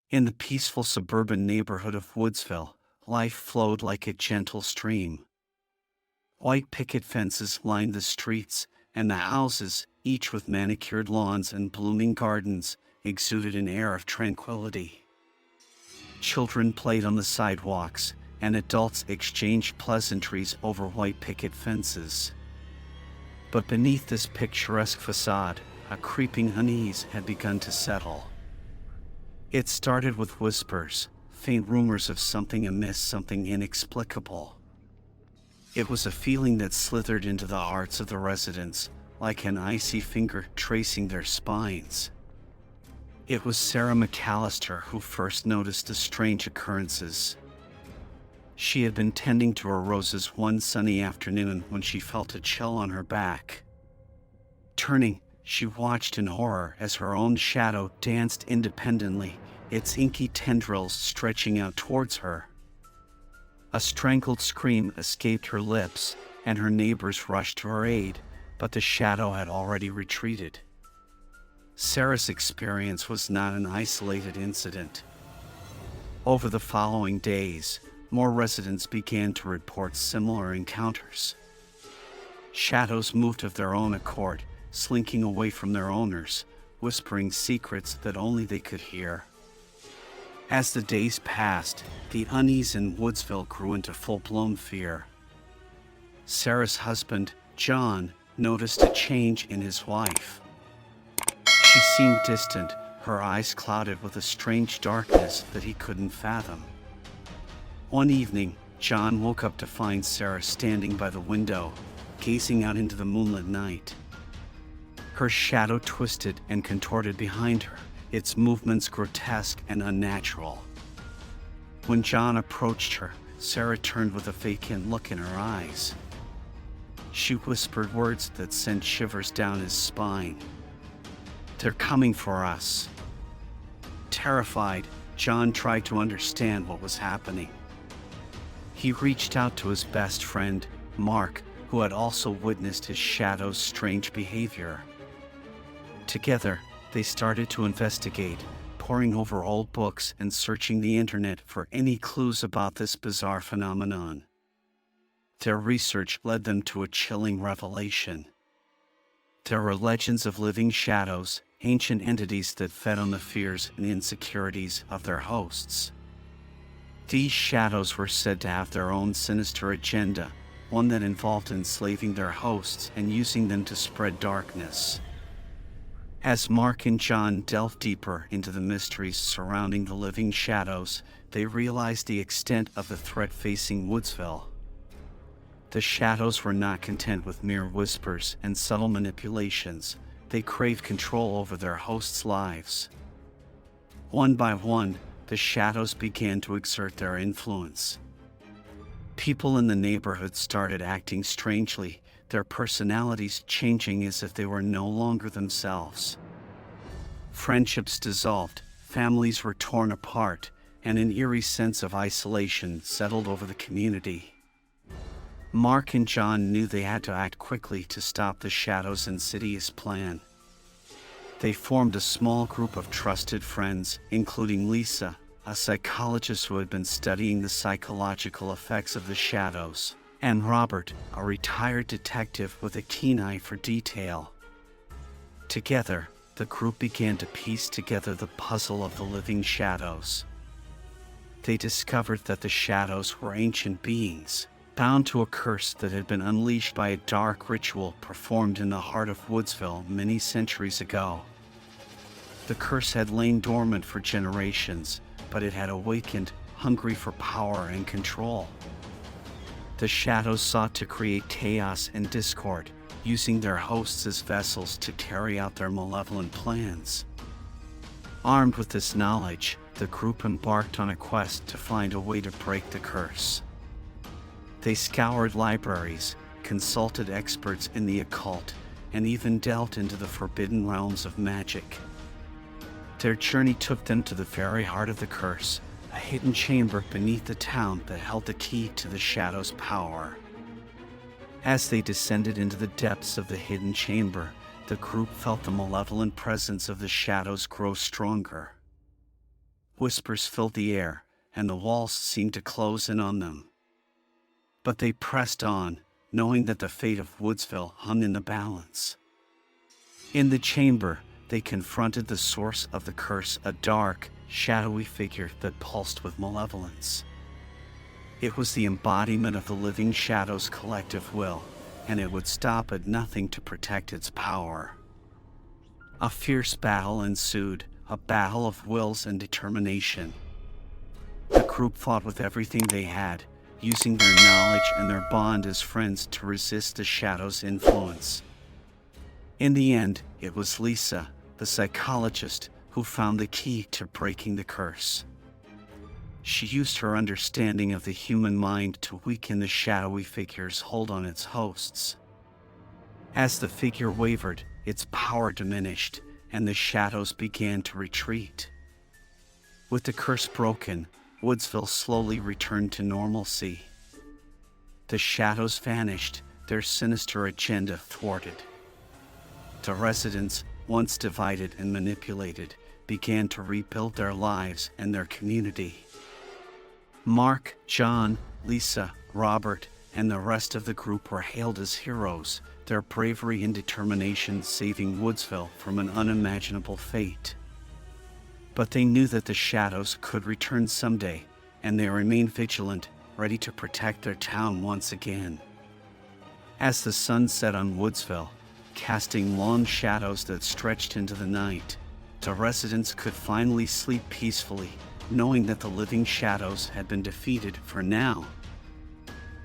In the peaceful suburban neighborhood of Woodsville, life flowed like a gentle stream. White picket fences lined the streets, and the houses, each with manicured lawns and blooming gardens, exuded an air of tranquility. Children played on the sidewalks, and adults exchanged pleasantries over white picket fences. But beneath this picturesque facade, a creeping unease had begun to settle. It started with whispers, faint rumors of something amiss, something inexplicable. It was a feeling that slithered into the hearts of the residents, like an icy finger tracing their spines. It was Sarah McAllister who first noticed the strange occurrences. She had been tending to her roses one sunny afternoon when she felt a chill on her back. Turning, she watched in horror as her own shadow danced independently, its inky tendrils stretching out towards her. A strangled scream escaped her lips, and her neighbors rushed to her aid, but the shadow had already retreated. Sarah's experience was not an isolated incident. Over the following days, more residents began to report similar encounters. Shadows moved of their own accord, slinking away from their owners, whispering secrets that only they could hear. As the days passed, the unease in Woodsville grew into full-blown fear. Sarah's husband, John, noticed a change in his wife. She seemed distant, her eyes clouded with a strange darkness that he couldn't fathom. One evening, John woke up to find Sarah standing by the window, gazing out into the moonlit night. Her shadow twisted and contorted behind her, its movements grotesque and unnatural. When John approached her, Sarah turned with a vacant look in her eyes. She whispered words that sent shivers down his spine. "They're coming for us." Terrified, John tried to understand what was happening. He reached out to his best friend, Mark, who had also witnessed his shadow's strange behavior. Together, they started to investigate, poring over old books and searching the internet for any clues about this bizarre phenomenon. Their research led them to a chilling revelation. There were legends of living shadows, ancient entities that fed on the fears and insecurities of their hosts. These shadows were said to have their own sinister agenda, one that involved enslaving their hosts and using them to spread darkness. As Mark and John delved deeper into the mysteries surrounding the living shadows, they realized the extent of the threat facing Woodsville. The shadows were not content with mere whispers and subtle manipulations. They craved control over their hosts' lives. One by one, the shadows began to exert their influence. People in the neighborhood started acting strangely, their personalities changing as if they were no longer themselves. Friendships dissolved, families were torn apart, and an eerie sense of isolation settled over the community. Mark and John knew they had to act quickly to stop the shadow's insidious plan. They formed a small group of trusted friends, including Lisa, a psychologist who had been studying the psychological effects of the shadows, and Robert, a retired detective with a keen eye for detail. Together, the group began to piece together the puzzle of the living shadows. They discovered that the shadows were ancient beings, bound to a curse that had been unleashed by a dark ritual performed in the heart of Woodsville many centuries ago. The curse had lain dormant for generations, but it had awakened, hungry for power and control. The shadows sought to create chaos and discord, using their hosts as vessels to carry out their malevolent plans. Armed with this knowledge, the group embarked on a quest to find a way to break the curse. They scoured libraries, consulted experts in the occult, and even delved into the forbidden realms of magic. Their journey took them to the very heart of the curse, a hidden chamber beneath the town that held the key to the shadow's power. As they descended into the depths of the hidden chamber, the group felt the malevolent presence of the shadows grow stronger. Whispers filled the air, and the walls seemed to close in on them. But they pressed on, knowing that the fate of Woodsville hung in the balance. In the chamber, they confronted the source of the curse, a dark, shadowy figure that pulsed with malevolence. It was the embodiment of the living shadow's collective will, and it would stop at nothing to protect its power. A fierce battle ensued, a battle of wills and determination. The group fought with everything they had, using their knowledge and their bond as friends to resist the shadow's influence. In the end, it was Lisa, the psychologist, who found the key to breaking the curse. She used her understanding of the human mind to weaken the shadowy figure's hold on its hosts. As the figure wavered, its power diminished, and the shadows began to retreat. With the curse broken, Woodsville slowly returned to normalcy. The shadows vanished, their sinister agenda thwarted. The residents, once divided and manipulated, began to rebuild their lives and their community. Mark, John, Lisa, Robert, and the rest of the group were hailed as heroes, their bravery and determination saving Woodsville from an unimaginable fate. But they knew that the shadows could return someday, and they remained vigilant, ready to protect their town once again. As the sun set on Woodsville, casting long shadows that stretched into the night, the residents could finally sleep peacefully, knowing that the living shadows had been defeated for now.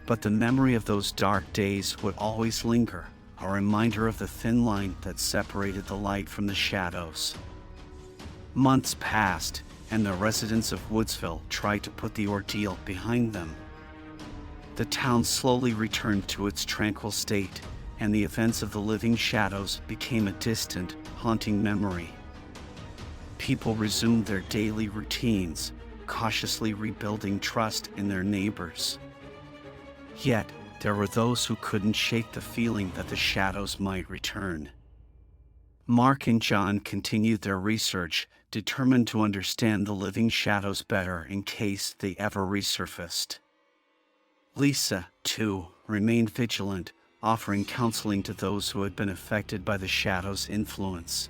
But the memory of those dark days would always linger, a reminder of the thin line that separated the light from the shadows. Months passed, and the residents of Woodsville tried to put the ordeal behind them. The town slowly returned to its tranquil state, and the events of the living shadows became a distant, haunting memory. People resumed their daily routines, cautiously rebuilding trust in their neighbors. Yet, there were those who couldn't shake the feeling that the shadows might return. Mark and John continued their research, determined to understand the living shadows better in case they ever resurfaced. Lisa, too, remained vigilant, offering counseling to those who had been affected by the shadow's influence.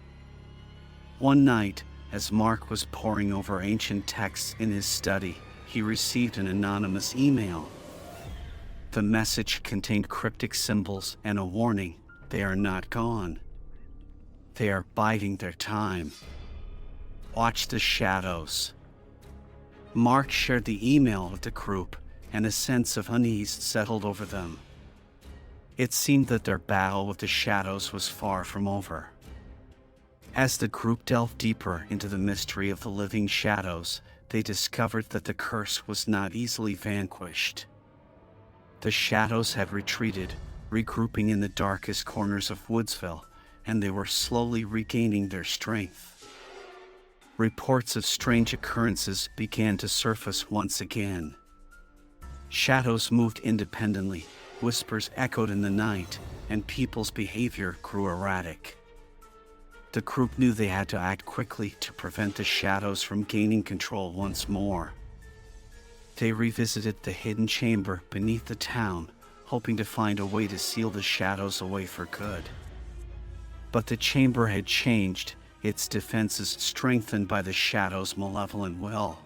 One night, as Mark was poring over ancient texts in his study, he received an anonymous email. The message contained cryptic symbols and a warning: they are not gone. They are biding their time. Watch the shadows. Mark shared the email with the group, and a sense of unease settled over them. It seemed that their battle with the shadows was far from over. As the group delved deeper into the mystery of the living shadows, they discovered that the curse was not easily vanquished. The shadows had retreated, regrouping in the darkest corners of Woodsville, and they were slowly regaining their strength. Reports of strange occurrences began to surface once again. Shadows moved independently, whispers echoed in the night, and people's behavior grew erratic. The group knew they had to act quickly to prevent the shadows from gaining control once more. They revisited the hidden chamber beneath the town, hoping to find a way to seal the shadows away for good. But the chamber had changed, its defenses strengthened by the shadows' malevolent will.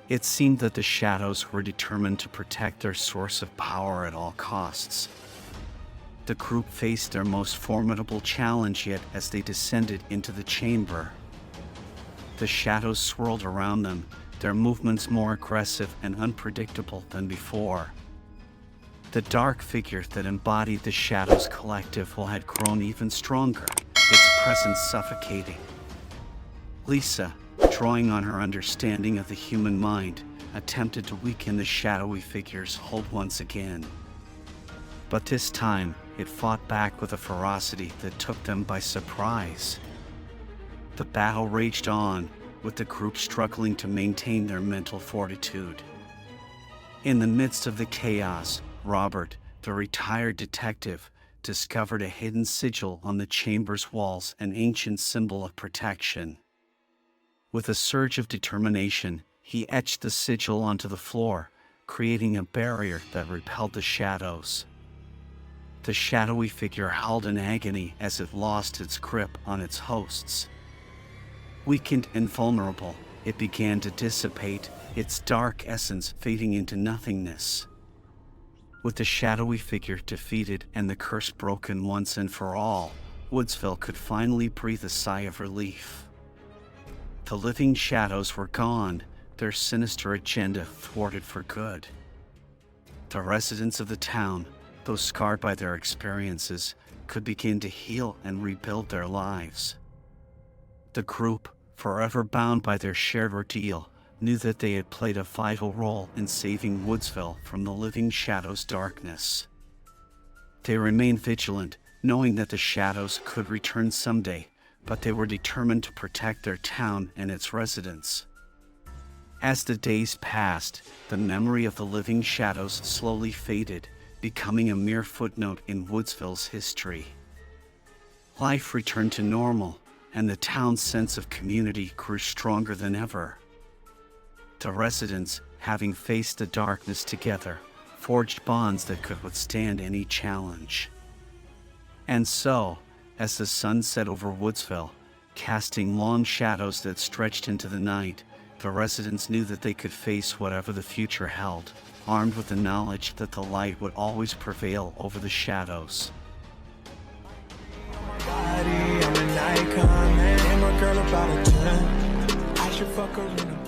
It seemed that the shadows were determined to protect their source of power at all costs. The group faced their most formidable challenge yet as they descended into the chamber. The shadows swirled around them, their movements more aggressive and unpredictable than before. The dark figure that embodied the shadows' collective will had grown even stronger, its presence suffocating. Lisa, drawing on her understanding of the human mind, attempted to weaken the shadowy figure's hold once again. But this time, it fought back with a ferocity that took them by surprise. The battle raged on, with the group struggling to maintain their mental fortitude. In the midst of the chaos, Robert, the retired detective, discovered a hidden sigil on the chamber's walls, an ancient symbol of protection. With a surge of determination, he etched the sigil onto the floor, creating a barrier that repelled the shadows. The shadowy figure howled in agony as it lost its grip on its hosts. Weakened and vulnerable, it began to dissipate, its dark essence fading into nothingness. With the shadowy figure defeated and the curse broken once and for all, Woodsville could finally breathe a sigh of relief. The living shadows were gone, their sinister agenda thwarted for good. The residents of the town, though scarred by their experiences, could begin to heal and rebuild their lives. The group, forever bound by their shared ordeal, knew that they had played a vital role in saving Woodsville from the living shadows' darkness. They remained vigilant, knowing that the shadows could return someday, but they were determined to protect their town and its residents. As the days passed, the memory of the living shadows slowly faded, becoming a mere footnote in Woodsville's history. Life returned to normal, and the town's sense of community grew stronger than ever. The residents, having faced the darkness together, forged bonds that could withstand any challenge. And so, as the sun set over Woodsville, casting long shadows that stretched into the night, the residents knew that they could face whatever the future held, armed with the knowledge that the light would always prevail over the shadows. I'm an icon, man. My girl about a 10. I should fuck her in a